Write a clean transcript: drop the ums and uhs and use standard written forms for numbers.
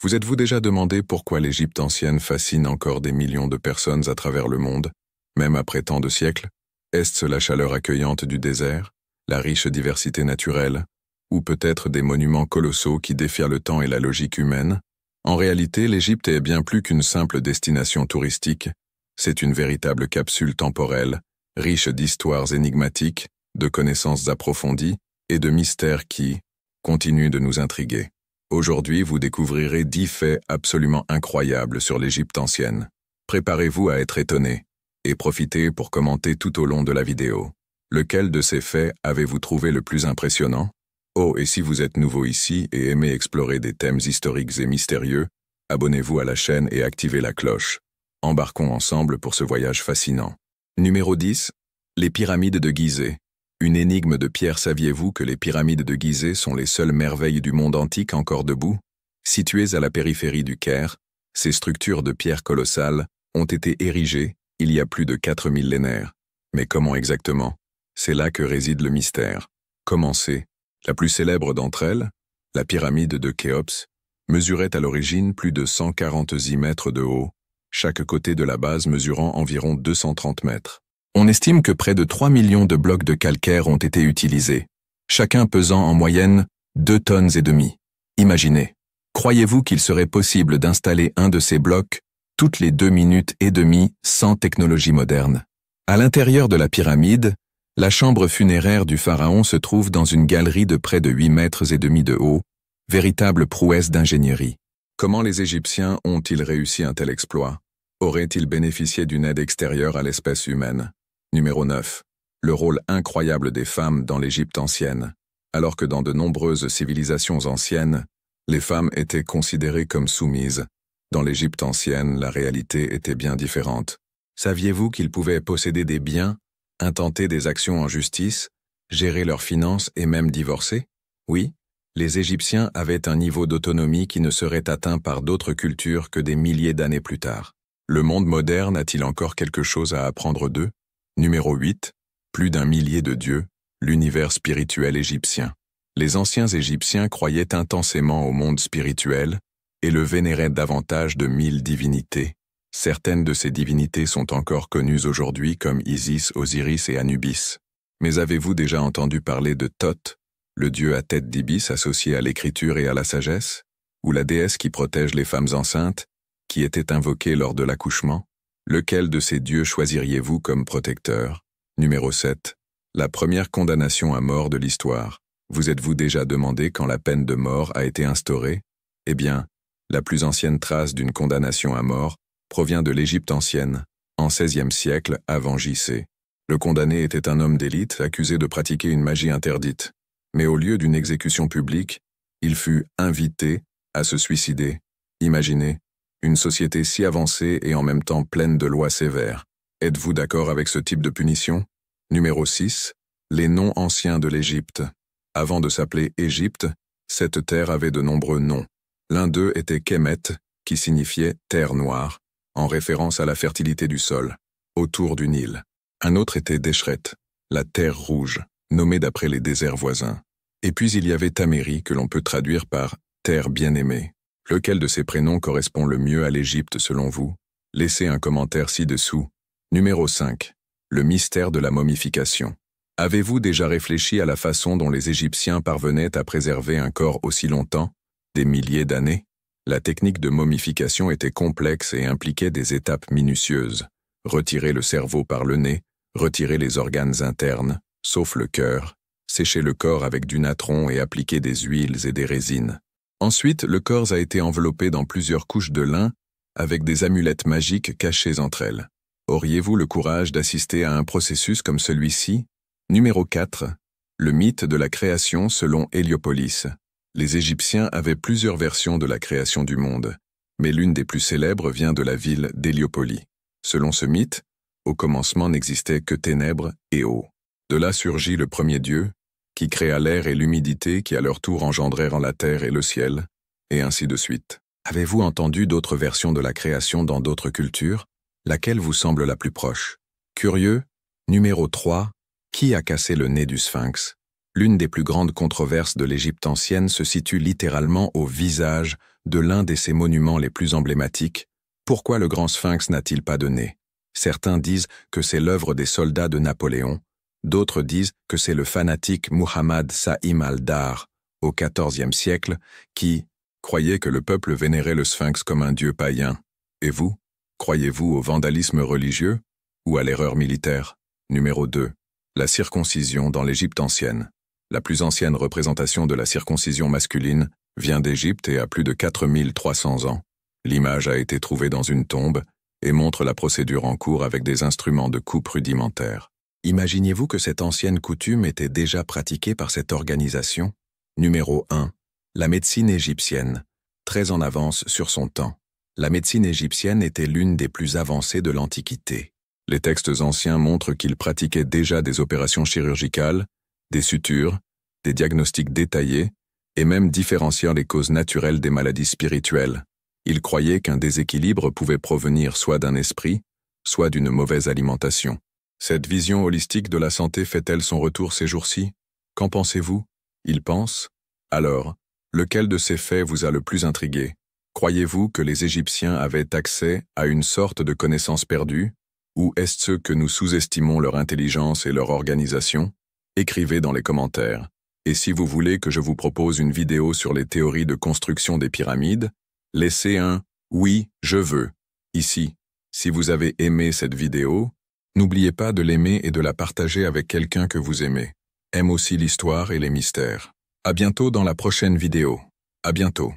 Vous êtes-vous déjà demandé pourquoi l'Égypte ancienne fascine encore des millions de personnes à travers le monde, même après tant de siècles? Est-ce la chaleur accueillante du désert, la riche diversité naturelle, ou peut-être des monuments colossaux qui défient le temps et la logique humaine? En réalité, l'Égypte est bien plus qu'une simple destination touristique. C'est une véritable capsule temporelle, riche d'histoires énigmatiques, de connaissances approfondies et de mystères qui continuent de nous intriguer. Aujourd'hui, vous découvrirez 10 faits absolument incroyables sur l'Égypte ancienne. Préparez-vous à être étonné et profitez pour commenter tout au long de la vidéo. Lequel de ces faits avez-vous trouvé le plus impressionnant? Oh, et si vous êtes nouveau ici et aimez explorer des thèmes historiques et mystérieux, abonnez-vous à la chaîne et activez la cloche. Embarquons ensemble pour ce voyage fascinant. Numéro 10. Les pyramides de Gizeh. Une énigme de pierre. Saviez-vous que les pyramides de Gizeh sont les seules merveilles du monde antique encore debout? Situées à la périphérie du Caire, ces structures de pierre colossales ont été érigées il y a plus de 4 millénaires. Mais comment exactement? C'est là que réside le mystère. Commencez. La plus célèbre d'entre elles, la pyramide de Khéops, mesurait à l'origine plus de 146 mètres de haut, chaque côté de la base mesurant environ 230 mètres. On estime que près de 3 millions de blocs de calcaire ont été utilisés, chacun pesant en moyenne 2,5 tonnes. Imaginez, croyez-vous qu'il serait possible d'installer un de ces blocs toutes les 2 minutes et demie sans technologie moderne? À l'intérieur de la pyramide, la chambre funéraire du pharaon se trouve dans une galerie de près de 8,5 mètres de haut, véritable prouesse d'ingénierie. Comment les Égyptiens ont-ils réussi un tel exploit? Auraient-ils bénéficié d'une aide extérieure à l'espèce humaine? Numéro 9. Le rôle incroyable des femmes dans l'Égypte ancienne. Alors que dans de nombreuses civilisations anciennes, les femmes étaient considérées comme soumises, dans l'Égypte ancienne, la réalité était bien différente. Saviez-vous qu'ils pouvaient posséder des biens, intenter des actions en justice, gérer leurs finances et même divorcer? Oui, les Égyptiens avaient un niveau d'autonomie qui ne serait atteint par d'autres cultures que des milliers d'années plus tard. Le monde moderne a-t-il encore quelque chose à apprendre d'eux? Numéro 8. Plus d'un millier de dieux, l'univers spirituel égyptien. Les anciens Égyptiens croyaient intensément au monde spirituel et le vénéraient davantage de 1000 divinités. Certaines de ces divinités sont encore connues aujourd'hui comme Isis, Osiris et Anubis. Mais avez-vous déjà entendu parler de Thoth, le dieu à tête d'ibis associé à l'écriture et à la sagesse, ou la déesse qui protège les femmes enceintes, qui était invoquée lors de l'accouchement? Lequel de ces dieux choisiriez-vous comme protecteur? Numéro 7. La première condamnation à mort de l'histoire. Vous êtes-vous déjà demandé quand la peine de mort a été instaurée? Eh bien, la plus ancienne trace d'une condamnation à mort provient de l'Égypte ancienne, en XVIe siècle avant J.C. Le condamné était un homme d'élite accusé de pratiquer une magie interdite. Mais au lieu d'une exécution publique, il fut invité à se suicider. Imaginez, une société si avancée et en même temps pleine de lois sévères. Êtes-vous d'accord avec ce type de punition? Numéro 6. Les noms anciens de l'Égypte. Avant de s'appeler Égypte, cette terre avait de nombreux noms. L'un d'eux était Kemet, qui signifiait « terre noire », en référence à la fertilité du sol, autour du Nil. Un autre était Deshret, la terre rouge, nommée d'après les déserts voisins. Et puis il y avait Taméri, que l'on peut traduire par « terre bien-aimée ». Lequel de ces prénoms correspond le mieux à l'Égypte selon vous? Laissez un commentaire ci-dessous. Numéro 5. Le mystère de la momification. Avez-vous déjà réfléchi à la façon dont les Égyptiens parvenaient à préserver un corps aussi longtemps, des milliers d'années? La technique de momification était complexe et impliquait des étapes minutieuses. Retirer le cerveau par le nez, retirer les organes internes, sauf le cœur, sécher le corps avec du natron et appliquer des huiles et des résines. Ensuite, le corps a été enveloppé dans plusieurs couches de lin avec des amulettes magiques cachées entre elles. Auriez-vous le courage d'assister à un processus comme celui-ci? Numéro 4. Le mythe de la création selon Héliopolis. Les Égyptiens avaient plusieurs versions de la création du monde, mais l'une des plus célèbres vient de la ville d'Héliopolis. Selon ce mythe, au commencement n'existait que ténèbres et eau. De là surgit le premier dieu, qui créa l'air et l'humidité qui à leur tour engendrèrent la terre et le ciel, et ainsi de suite. Avez-vous entendu d'autres versions de la création dans d'autres cultures? Laquelle vous semble la plus proche? Curieux? Numéro 3. Qui a cassé le nez du Sphinx? L'une des plus grandes controverses de l'Égypte ancienne se situe littéralement au visage de l'un de ses monuments les plus emblématiques, pourquoi le grand sphinx n'a-t-il pas de nez? Certains disent que c'est l'œuvre des soldats de Napoléon, d'autres disent que c'est le fanatique Muhammad Sa'im al-Dar, au XIVe siècle, qui croyait que le peuple vénérait le sphinx comme un dieu païen. Et vous, croyez-vous au vandalisme religieux ou à l'erreur militaire? Numéro 2. La circoncision dans l'Égypte ancienne. La plus ancienne représentation de la circoncision masculine vient d'Égypte et a plus de 4300 ans. L'image a été trouvée dans une tombe et montre la procédure en cours avec des instruments de coupe rudimentaires. Imaginez-vous que cette ancienne coutume était déjà pratiquée par cette organisation? Numéro 1. La médecine égyptienne. Très en avance sur son temps. La médecine égyptienne était l'une des plus avancées de l'Antiquité. Les textes anciens montrent qu'ils pratiquaient déjà des opérations chirurgicales, des sutures, des diagnostics détaillés, et même différenciant les causes naturelles des maladies spirituelles. Ils croyaient qu'un déséquilibre pouvait provenir soit d'un esprit, soit d'une mauvaise alimentation. Cette vision holistique de la santé fait-elle son retour ces jours-ci? Qu'en pensez-vous? Ils pensent? Alors, lequel de ces faits vous a le plus intrigué? Croyez-vous que les Égyptiens avaient accès à une sorte de connaissance perdue? Ou est-ce que nous sous-estimons leur intelligence et leur organisation? Écrivez dans les commentaires. Et si vous voulez que je vous propose une vidéo sur les théories de construction des pyramides, laissez un « Oui, je veux » ici. Si vous avez aimé cette vidéo, n'oubliez pas de l'aimer et de la partager avec quelqu'un que vous aimez. Aime aussi l'histoire et les mystères. À bientôt dans la prochaine vidéo. À bientôt.